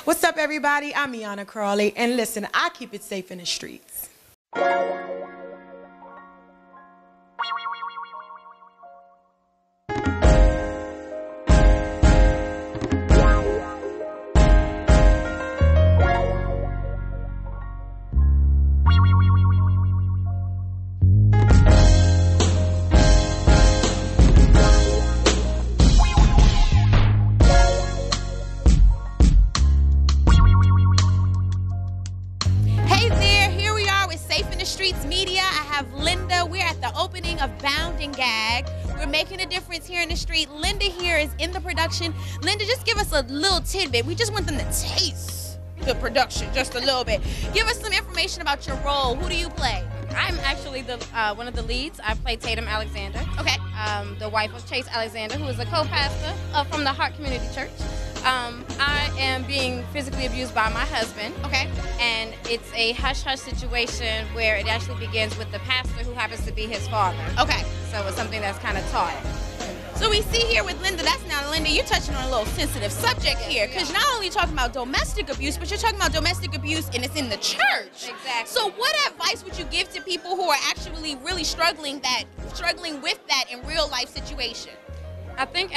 What's up, everybody? I'm Crawley, and listen, I keep it safe in the streets. Streetz Media. I have Linda. We're at the opening of Bound and Gagged. We're making a difference here in the street. Linda here is in the production. Linda, just give us a little tidbit. We just want them to taste the production just a little bit. Give us some information about your role. Who do you play? I'm actually the one of the leads. I play Tatum Alexander. Okay. The wife of Chase Alexander, who is a co-pastor from the Heart Community Church. I am being physically abused by my husband. Okay. And it's a hush-hush situation where it actually begins with the pastor who happens to be his father. Okay. So it's something that's kind of taught. So we see here with Linda, Linda, you're touching on a little sensitive subject here, because not only talking about domestic abuse, but you're talking about domestic abuse and it's in the church. Exactly. So what advice would you give to people who are actually really struggling with that in real life situation? I think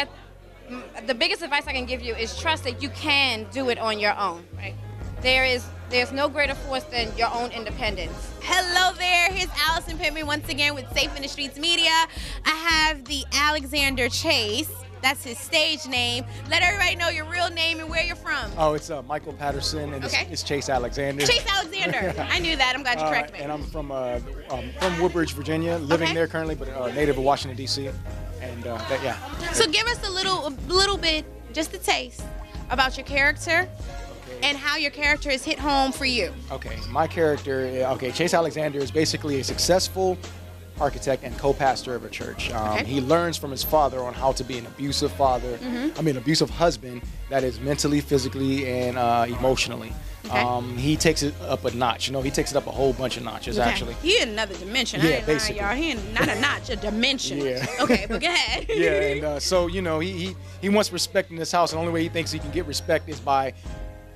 the biggest advice I can give you is trust that you can do it on your own. Right. There's no greater force than your own independence. Hello there, here's Allison Pittman once again with Safe in the Streetz Media. I have the Alexander Chase. That's his stage name. Let everybody know your real name and where you're from. Oh, it's Michael Patterson, and it's Chase Alexander. Chase Alexander. I knew that. I'm glad you corrected me. And I'm from Woodbridge, Virginia, living there currently, but native of Washington, D.C. And yeah. So give us a little bit, just a taste, about your character and how your character is hit home for you. Okay, my character, Chase Alexander is basically a successful architect and co-pastor of a church. He learns from his father on how to be an abusive father, abusive husband that is mentally, physically, and emotionally. Okay. He takes it up a notch. He takes it up a whole bunch of notches, actually. He in another dimension. Yeah, basically. Y'all. He in not a notch, a dimension. Yeah. Okay, but go ahead. Yeah, and so, he wants respect in this house, and the only way he thinks he can get respect is by,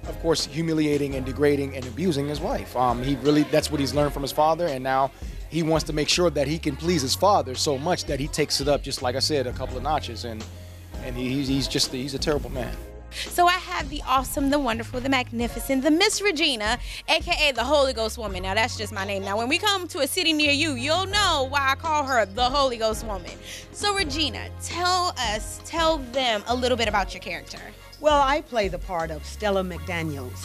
of course, humiliating and degrading and abusing his wife. That's what he's learned from his father, and now he wants to make sure that he can please his father so much that he takes it up, just like I said, a couple of notches, and he's a terrible man. So I have the awesome, the wonderful, the magnificent, the Miss Regina, aka the Holy Ghost Woman. Now that's just my name. Now when we come to a city near you, you'll know why I call her the Holy Ghost Woman. So Regina, tell them a little bit about your character. Well, I play the part of Stella McDaniels.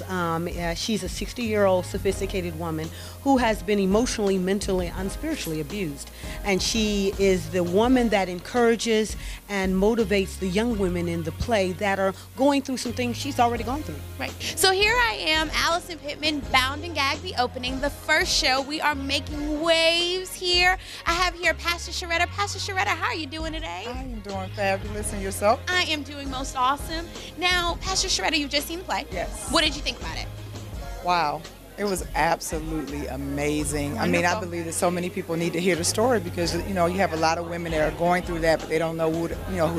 She's a 60-year-old sophisticated woman who has been emotionally, mentally, and spiritually abused. And she is the woman that encourages and motivates the young women in the play that are going through some things she's already gone through. Right. So here I am, Allison Pittman, Bound and Gagged, the opening, the first show. We are making waves here. I have here Pastor Sharetta. Pastor Sharetta, how are you doing today? I am doing fabulous. And yourself? I am doing most awesome. Now, Pastor Sharetta, you've just seen the play. Yes. What did you think about it? Wow. It was absolutely amazing. Wonderful. I mean, I believe that so many people need to hear the story because, you have a lot of women that are going through that, but they don't know who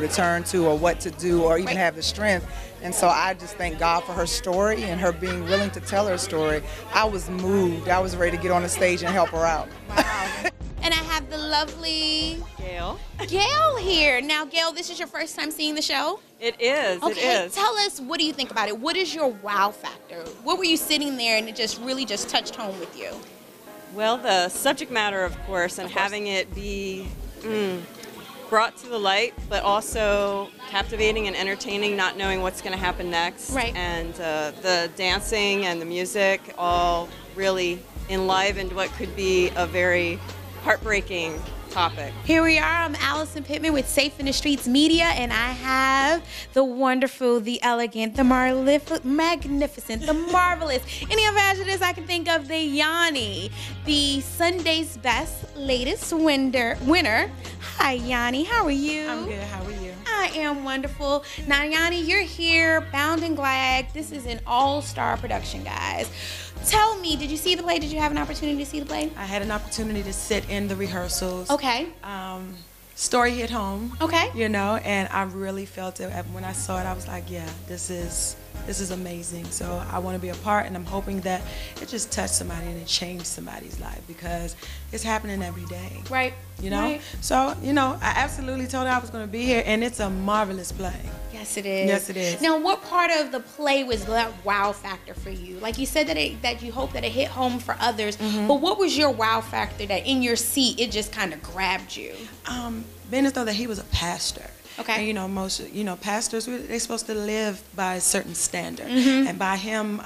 to turn to or what to do or even have the strength. And so I just thank God for her story and her being willing to tell her story. I was moved. I was ready to get on the stage and help her out. Wow. And I have the lovely Gail here. Now, Gail, this is your first time seeing the show? It is. Okay, it is. Tell us, what do you think about it? What is your wow factor? What were you sitting there and it really just touched home with you? Well, the subject matter, of course, and having it be brought to the light, but also captivating and entertaining, not knowing what's going to happen next. Right. And the dancing and the music all really enlivened what could be a very heartbreaking topic. Here we are. I'm Allison Pittman with Safe in the Streetz Media, and I have the wonderful, the elegant, the magnificent, the marvelous, any other adjectives I can think of, the Yanni, the Sunday's Best latest winner. Hi, Yanni. How are you? I'm good. How are you? I am wonderful. Now, Yanni, you're here, Bound and Gagged. This is an all-star production, guys. Tell me, did you see the play? Did you have an opportunity to see the play? I had an opportunity to sit in the rehearsals. Okay. Story hit home. Okay. And I really felt it. When I saw it, I was like, yeah, this is this is amazing. So I want to be a part, and I'm hoping that it just touched somebody and it changed somebody's life, because it's happening every day. Right. You know? Right. So, you know, I absolutely told her I was going to be here, and it's a marvelous play. Yes, it is. Yes, it is. Now, what part of the play was that wow factor for you? Like you said that you hope that it hit home for others, but what was your wow factor that in your seat it just kind of grabbed you? Being as though that he was a pastor. Okay. And, you know, most, you know, pastors, they're supposed to live by a certain standard. And by him,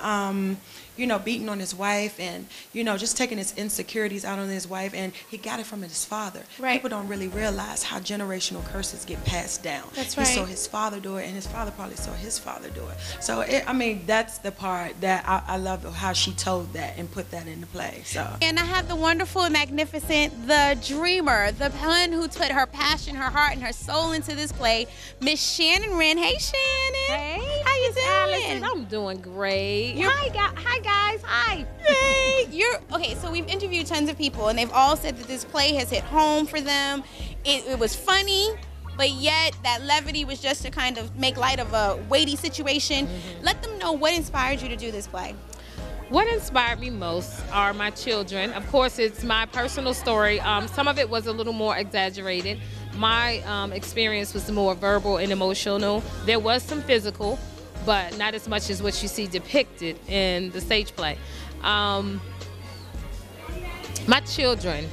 you know, beating on his wife and, you know, just taking his insecurities out on his wife, and he got it from his father. Right. People don't really realize how generational curses get passed down. That's He right. saw his father do it, and his father probably saw his father do it. So, I mean, that's the part that I love, how she told that and put that in the play. So. And I have the wonderful and magnificent, the dreamer, the one who put her passion, her heart, and her soul into this play, Miss Shannon Wren. Hey, Shannon. Hey, how you doing? Allison, I'm doing great. Hi guys. Hi. Hey, okay. So we've interviewed tons of people, and they've all said that this play has hit home for them. It was funny, but yet that levity was just to kind of make light of a weighty situation. Let them know what inspired you to do this play. What inspired me most are my children. Of course, it's my personal story. Some of it was a little more exaggerated. My experience was more verbal and emotional. There was some physical, but not as much as what you see depicted in the stage play. My children,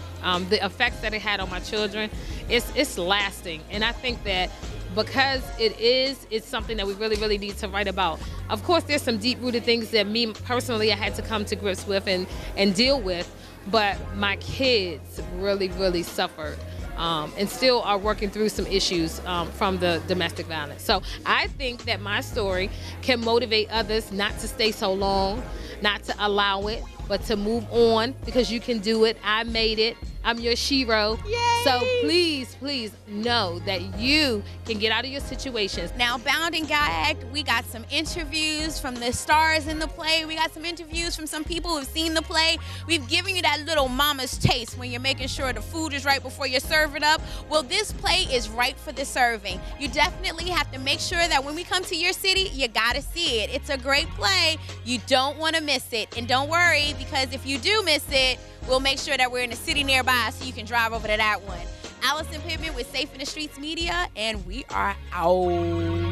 the effects that it had on my children, it's lasting. And I think that because it's something that we really, really need to write about. Of course, there's some deep-rooted things that me personally I had to come to grips with and deal with, but my kids really, really suffered. And still are working through some issues from the domestic violence. So I think that my story can motivate others not to stay so long, not to allow it, but to move on, because you can do it. I made it. I'm your shero. Yay! So please, please know that you can get out of your situations. Now, Bound and Gagged, we got some interviews from the stars in the play. We got some interviews from some people who've seen the play. We've given you that little mama's taste when you're making sure the food is right before you serve it up. Well, this play is right for the serving. You definitely have to make sure that when we come to your city, you gotta see it. It's a great play. You don't want to miss it. And don't worry, because if you do miss it, we'll make sure that we're in a city nearby so you can drive over to that one. Allison Pittman with Safe in the Streetz Media, and we are out.